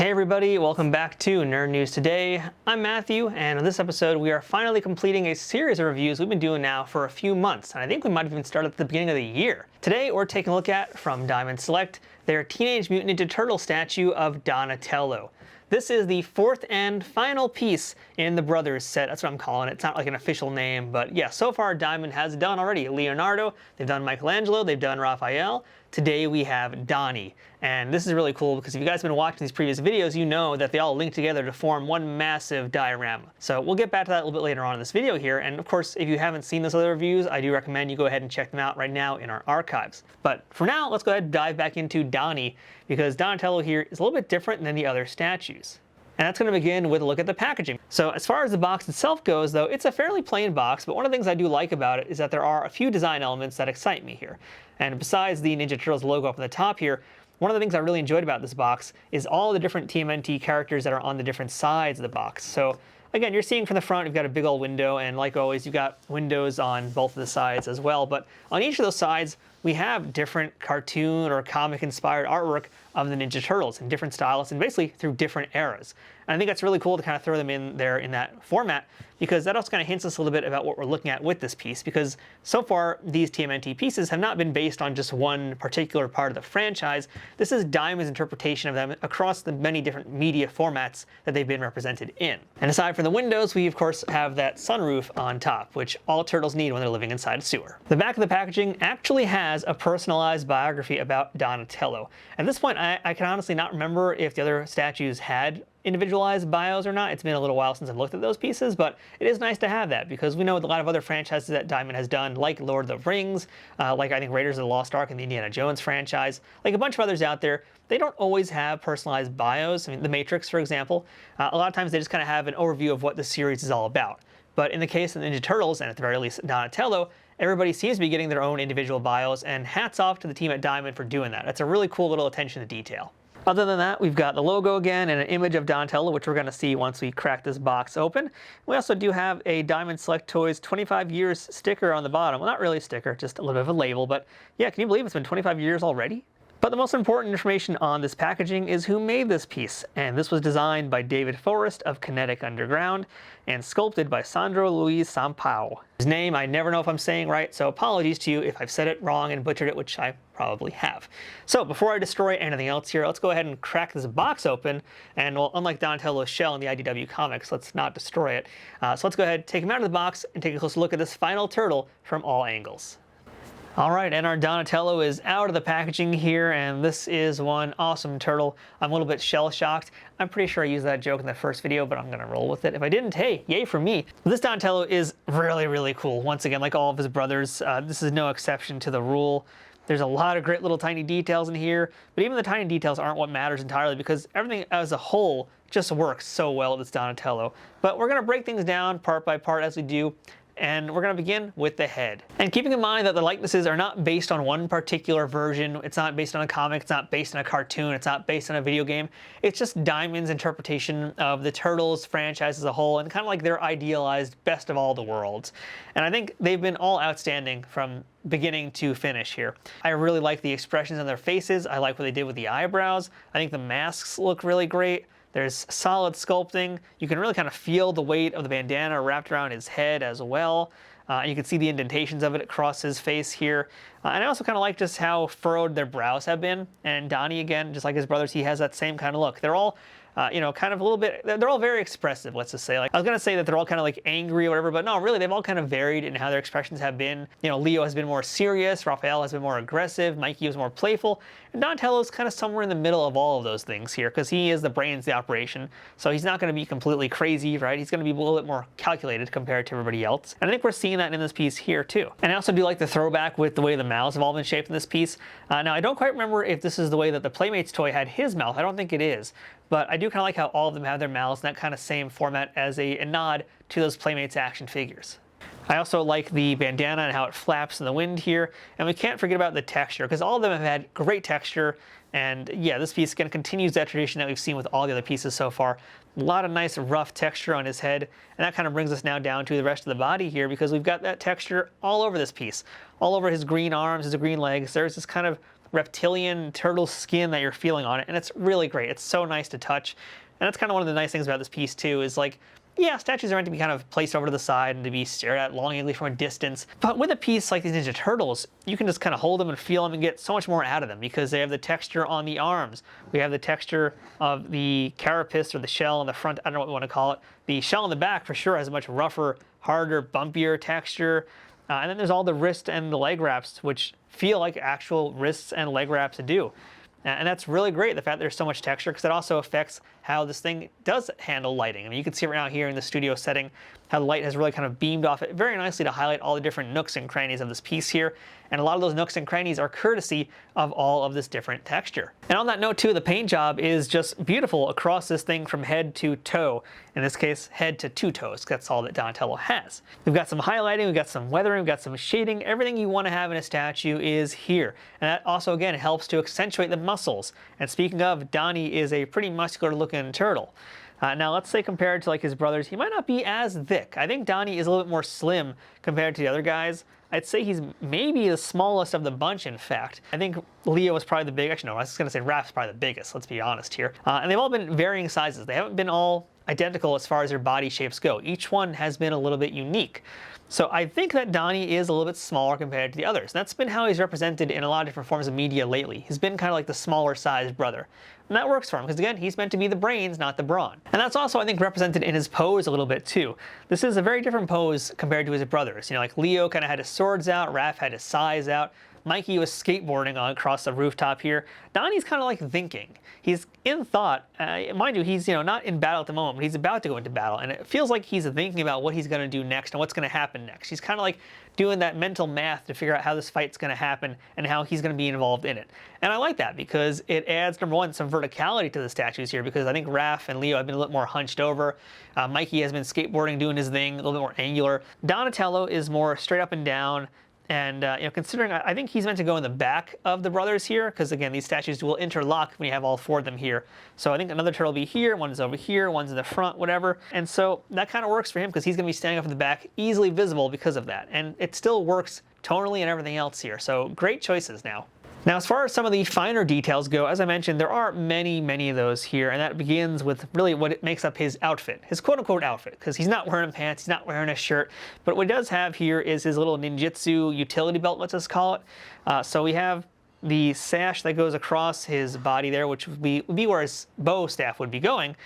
Hey everybody, welcome back to Nerd News Today. I'm Matthew, and in this episode we are finally completing a series of reviews we've been doing now for a few months, and I think we might have even started at the beginning of the year. Today we're taking a look at, from Diamond Select, their Teenage Mutant Ninja Turtle statue of Donatello. This is the fourth and final piece in the Brothers set. That's what I'm calling it. It's not like an official name, but yeah, so far Diamond has done already Leonardo, they've done Michelangelo, they've done Raphael. Today we have Donnie. And this is really cool because if you guys have been watching these previous videos, you know that they all link together to form one massive diorama. So we'll get back to that a little bit later on in this video here. And of course, if you haven't seen those other reviews, I do recommend you go ahead and check them out right now in our archives. But for now, let's go ahead and dive back into Donnie, because Donatello here is a little bit different than the other statues. And that's going to begin with a look at the packaging. So as far as the box itself goes, though, it's a fairly plain box, but one of the things I do like about it is that there are a few design elements that excite me here. And besides the Ninja Turtles logo up on the top here, one of the things I really enjoyed about this box is all the different TMNT characters that are on the different sides of the box. So again, you're seeing from the front, you've got a big old window, and like always, you've got windows on both of the sides as well. But on each of those sides, we have different cartoon or comic-inspired artwork of the Ninja Turtles in different styles and basically through different eras. And I think that's really cool to kind of throw them in there in that format, because that also kind of hints us a little bit about what we're looking at with this piece, because so far these TMNT pieces have not been based on just one particular part of the franchise. This is Diamond's interpretation of them across the many different media formats that they've been represented in. And aside from the windows, we of course have that sunroof on top, which all turtles need when they're living inside a sewer. The back of the packaging actually has a personalized biography about Donatello. At this point, I can honestly not remember if the other statues had individualized bios or not. It's been a little while since I've looked at those pieces, but it is nice to have that, because we know with a lot of other franchises that Diamond has done, like Lord of the Rings, like I think Raiders of the Lost Ark and the Indiana Jones franchise, like a bunch of others out there, they don't always have personalized bios. I mean, The Matrix, for example, a lot of times they just kind of have an overview of what the series is all about. But in the case of the Ninja Turtles, and at the very least Donatello, everybody seems to be getting their own individual bios, and hats off to the team at Diamond for doing that. That's a really cool little attention to detail. Other than that, we've got the logo again and an image of Donatello, which we're going to see once we crack this box open. We also do have a Diamond Select Toys 25 years sticker on the bottom. Well, not really a sticker, just a little bit of a label, but yeah, can you believe it's been 25 years already? But the most important information on this packaging is who made this piece, and this was designed by David Forrest of Kinetic Underground and sculpted by Sandro Luis Sampaio. His name I never know if I'm saying right, so apologies to you if I've said it wrong and butchered it, which I probably have. So before I destroy anything else here, let's go ahead and crack this box open, and well, unlike Donatello's shell in the IDW comics, let's not destroy it. So let's go ahead, take him out of the box, and take a closer look at this final turtle from all angles. Alright, and our Donatello is out of the packaging here, and this is one awesome turtle. I'm a little bit shell-shocked. I'm pretty sure I used that joke in the first video, but I'm going to roll with it. If I didn't, hey, yay for me. This Donatello is really, really cool. Once again, like all of his brothers, this is no exception to the rule. There's a lot of great little tiny details in here, but even the tiny details aren't what matters entirely, because everything as a whole just works so well with this Donatello. But we're going to break things down part by part as we do. And we're going to begin with the head. And keeping in mind that the likenesses are not based on one particular version, it's not based on a comic, it's not based on a cartoon, it's not based on a video game, it's just Diamond's interpretation of the Turtles franchise as a whole, and kind of like their idealized best of all the worlds. And I think they've been all outstanding from beginning to finish here. I really like the expressions on their faces, I like what they did with the eyebrows, I think the masks look really great. There's solid sculpting. You can really kind of feel the weight of the bandana wrapped around his head as well. You can see the indentations of it across his face here. And I also kind of like just how furrowed their brows have been. And Donnie, again, just like his brothers, he has that same kind of look. They're all kind of a little bit, they're all very expressive, let's just say. Like, I was going to say that they're all kind of like angry or whatever, but no, really, they've all kind of varied in how their expressions have been. You know, Leo has been more serious, Raphael has been more aggressive, Mikey was more playful, and Donatello's kind of somewhere in the middle of all of those things here, because he is the brains of the operation, so he's not going to be completely crazy, right? He's going to be a little bit more calculated compared to everybody else. And I think we're seeing that in this piece here, too. And I also do like the throwback with the way the mouths have all been shaped in this piece. Now, I don't quite remember if this is the way that the Playmates toy had his mouth. I don't think it is. But I do kind of like how all of them have their mouths in that kind of same format as a nod to those Playmates action figures. I also like the bandana and how it flaps in the wind here. And we can't forget about the texture, because all of them have had great texture. And yeah, this piece kind of continues that tradition that we've seen with all the other pieces so far. A lot of nice rough texture on his head. And that kind of brings us now down to the rest of the body here, because we've got that texture all over this piece. All over his green arms, his green legs. There's this kind of reptilian turtle skin that you're feeling on it, and it's really great. It's so nice to touch, and that's kind of one of the nice things about this piece too, is like, yeah, statues are meant to be kind of placed over to the side and to be stared at longingly from a distance. But with a piece like these Ninja Turtles, you can just kind of hold them and feel them and get so much more out of them because they have the texture on the arms. We have the texture of the carapace or the shell on the front. I don't know what we want to call it. The shell on the back for sure has a much rougher, harder, bumpier texture. And then there's all the wrist and the leg wraps, which feel like actual wrists and leg wraps do. And that's really great, the fact that there's so much texture, because it also affects how this thing does handle lighting. I mean, you can see right now here in the studio setting how the light has really kind of beamed off it very nicely to highlight all the different nooks and crannies of this piece here. And a lot of those nooks and crannies are courtesy of all of this different texture. And on that note too, the paint job is just beautiful across this thing from head to toe. In this case, head to two toes. That's all that Donatello has. We've got some highlighting, we've got some weathering, we've got some shading. Everything you want to have in a statue is here. And that also, again, helps to accentuate the muscles. And speaking of, Donnie is a pretty muscular looking turtle. Now, let's say compared to like his brothers, he might not be as thick. I think Donnie is a little bit more slim compared to the other guys. I'd say he's maybe the smallest of the bunch, in fact. I think Leo is probably the big, actually no, I was going to say Raph's probably the biggest, let's be honest here. And they've all been varying sizes. They haven't been all identical as far as their body shapes go. Each one has been a little bit unique. So I think that Donnie is a little bit smaller compared to the others. That's been how he's represented in a lot of different forms of media lately. He's been kind of like the smaller sized brother. And that works for him, because again, he's meant to be the brains, not the brawn. And that's also, I think, represented in his pose a little bit too. This is a very different pose compared to his brothers. You know, like Leo kind of had his swords out, Raph had his sais out, Mikey was skateboarding across the rooftop here. Donnie's kind of like thinking. He's in thought. Mind you, he's not in battle at the moment, but he's about to go into battle, and it feels like he's thinking about what he's going to do next and what's going to happen next. He's kind of like doing that mental math to figure out how this fight's going to happen and how he's going to be involved in it. And I like that because it adds, number one, some verticality to the statues here, because I think Raph and Leo have been a little more hunched over. Mikey has been skateboarding, doing his thing, a little bit more angular. Donatello is more straight up and down. And considering, I think he's meant to go in the back of the brothers here, because again, these statues will interlock when you have all four of them here. So I think another turtle will be here, one's over here, one's in the front, whatever. And so that kind of works for him, because he's going to be standing up in the back, easily visible because of that. And it still works tonally and everything else here. So great choices now. Now, as far as some of the finer details go, as I mentioned, there are many, many of those here, and that begins with really what it makes up his outfit, his quote-unquote outfit, because he's not wearing pants, he's not wearing a shirt, but what he does have here is his little ninjutsu utility belt, let's just call it. So we have the sash that goes across his body there, which would be where his bow staff would be going.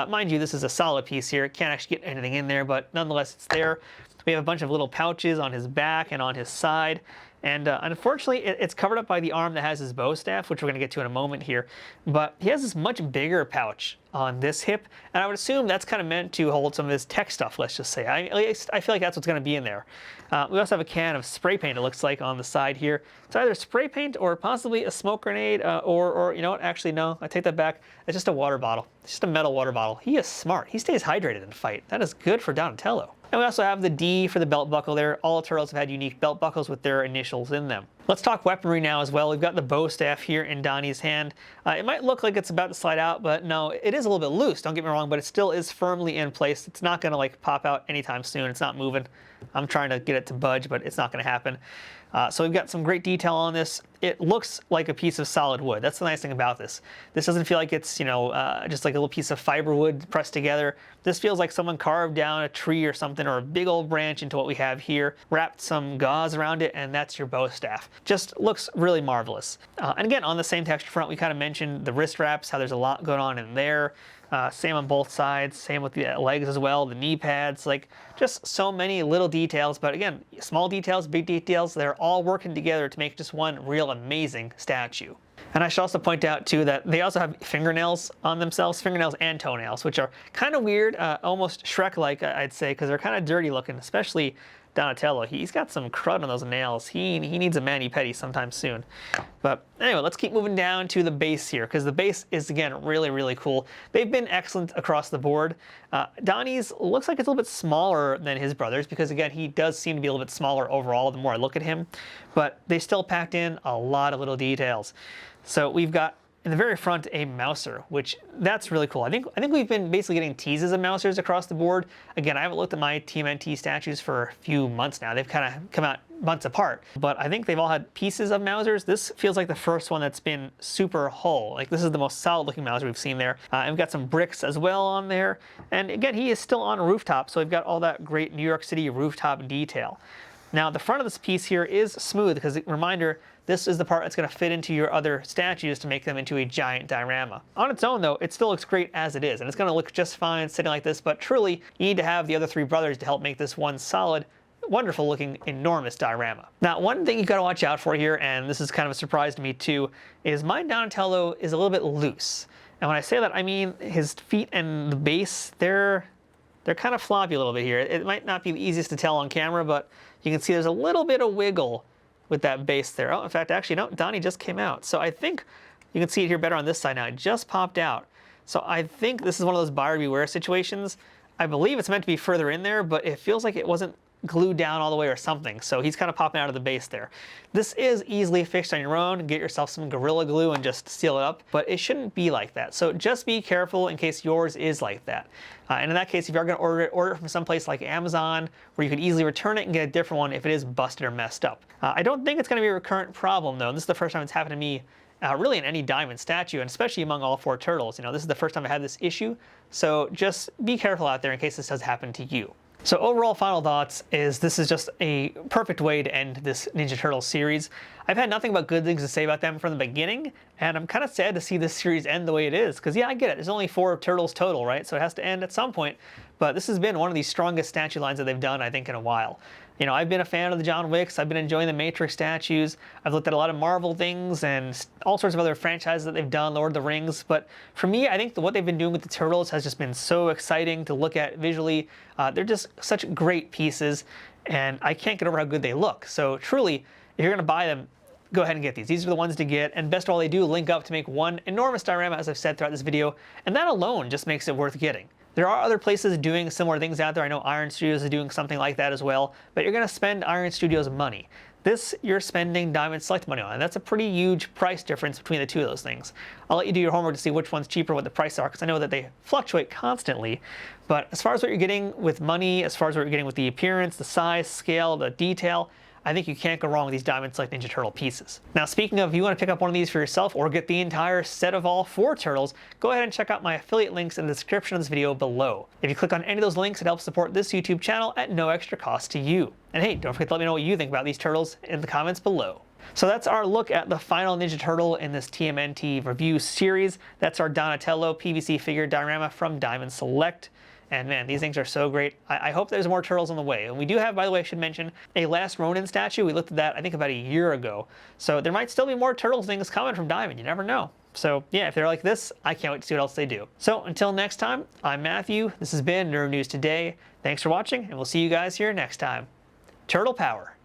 Mind you, this is a solid piece here. It can't actually get anything in there, but nonetheless, it's there. We have a bunch of little pouches on his back and on his side. And unfortunately, it's covered up by the arm that has his bow staff, which we're going to get to in a moment here. But he has this much bigger pouch on this hip, and I would assume that's kind of meant to hold some of his tech stuff, let's just say. I feel like that's what's going to be in there. We also have a can of spray paint, it looks like, on the side here. It's either spray paint or possibly a smoke grenade, or you know what, actually no, I take that back. It's just a water bottle. It's just a metal water bottle. He is smart. He stays hydrated in fight. That is good for Donatello. And we also have the D for the belt buckle there. All turtles have had unique belt buckles with their initials in them. Let's talk weaponry now as well. We've got the bow staff here in Donnie's hand. It might look like it's about to slide out, but no, it is a little bit loose, don't get me wrong, but it still is firmly in place. It's not going to like pop out anytime soon. It's not moving. I'm trying to get it to budge, but it's not going to happen. So we've got some great detail on this. It looks like a piece of solid wood. That's the nice thing about this. This doesn't feel like it's, just like a little piece of fiber wood pressed together. This feels like someone carved down a tree or something, or a big old branch into what we have here, wrapped some gauze around it, and that's your bow staff. Just looks really marvelous. And again, on the same texture front, we kind of mentioned the wrist wraps, how there's a lot going on in there. Same on both sides, same with the legs as well, the knee pads, like just so many little details. But again, small details, big details, they're all working together to make just one real amazing statue. And I should also point out too that they also have fingernails on themselves, fingernails and toenails, which are kind of weird, almost Shrek-like, I'd say, because they're kind of dirty looking, especially Donatello. He's got some crud on those nails. He needs a mani-pedi sometime soon. But anyway, let's keep moving down to the base here, because the base is, again, really, really cool. They've been excellent across the board. Donnie's looks like it's a little bit smaller than his brothers, because again, he does seem to be a little bit smaller overall the more I look at him. But they still packed in a lot of little details. So we've got in the very front a mouser, which that's really cool. I think we've been basically getting teases of mousers across the board. Again, I haven't looked at my TMNT statues for a few months now. They've kind of come out months apart, but I think they've all had pieces of Mausers. This feels like the first one that's been super whole. Like, this is the most solid looking Mauser we've seen there. And we've got some bricks as well on there. And again, he is still on a rooftop, so we've got all that great New York City rooftop detail. Now, the front of this piece here is smooth because, reminder, this is the part that's going to fit into your other statues to make them into a giant diorama. On its own, though, it still looks great as it is, and it's going to look just fine sitting like this, but truly, you need to have the other three brothers to help make this one solid, wonderful looking, enormous diorama. Now, one thing you got to watch out for here, and this is kind of a surprise to me too, is my Donatello is a little bit loose. And when I say that, I mean his feet and the base, they're kind of floppy a little bit here. It might not be the easiest to tell on camera, but you can see there's a little bit of wiggle with that base there. Oh, in fact, actually, no, Donnie just came out. So I think you can see it here better on this side now. It just popped out. So I think this is one of those buyer beware situations. I believe it's meant to be further in there, but it feels like it wasn't glued down all the way or something. So he's kind of popping out of the base there. This is easily fixed on your own. Get yourself some Gorilla Glue and just seal it up, but it shouldn't be like that. So just be careful in case yours is like that. And in that case, if you are going to order it from someplace like Amazon, where you could easily return it and get a different one if it is busted or messed up. I don't think it's going to be a recurrent problem though. This is the first time it's happened to me really in any diamond statue, and especially among all four turtles. You know, this is the first time I had this issue. So just be careful out there in case this does happen to you. So overall final thoughts is this is just a perfect way to end this Ninja Turtles series. I've had nothing but good things to say about them from the beginning, and I'm kind of sad to see this series end the way it is, because yeah, I get it. There's only 4 turtles total, right? So it has to end at some point, but this has been one of the strongest statue lines that they've done, I think, in a while. You know, I've been a fan of the John Wicks. I've been enjoying the Matrix statues. I've looked at a lot of Marvel things and all sorts of other franchises that they've done, Lord of the Rings. But for me, I think what they've been doing with the Turtles has just been so exciting to look at visually. They're just such great pieces, and I can't get over how good they look. So truly, if you're going to buy them, go ahead and get these. These are the ones to get, and best of all, they do link up to make one enormous diorama, as I've said throughout this video, and that alone just makes it worth getting. There are other places doing similar things out there. I know Iron Studios is doing something like that as well, but you're going to spend Iron Studios money. This, you're spending Diamond Select money on, and that's a pretty huge price difference between the two of those things. I'll let you do your homework to see which one's cheaper, what the prices are, because I know that they fluctuate constantly. But as far as what you're getting with money, as far as what you're getting with the appearance, the size, scale, the detail, I think you can't go wrong with these Diamond Select Ninja Turtle pieces. Now, speaking of, if you want to pick up one of these for yourself or get the entire set of all 4 turtles, go ahead and check out my affiliate links in the description of this video below. If you click on any of those links, it helps support this YouTube channel at no extra cost to you. And hey, don't forget to let me know what you think about these turtles in the comments below. So that's our look at the final Ninja Turtle in this TMNT review series. That's our Donatello PVC figure diorama from Diamond Select. And man, these things are so great. I hope there's more turtles on the way. And we do have, by the way, I should mention, a Last Ronin statue. We looked at that, I think, about a year ago. So there might still be more turtles things coming from Diamond. You never know. So yeah, if they're like this, I can't wait to see what else they do. So until next time, I'm Matthew. This has been Nerd News Today. Thanks for watching, and we'll see you guys here next time. Turtle Power.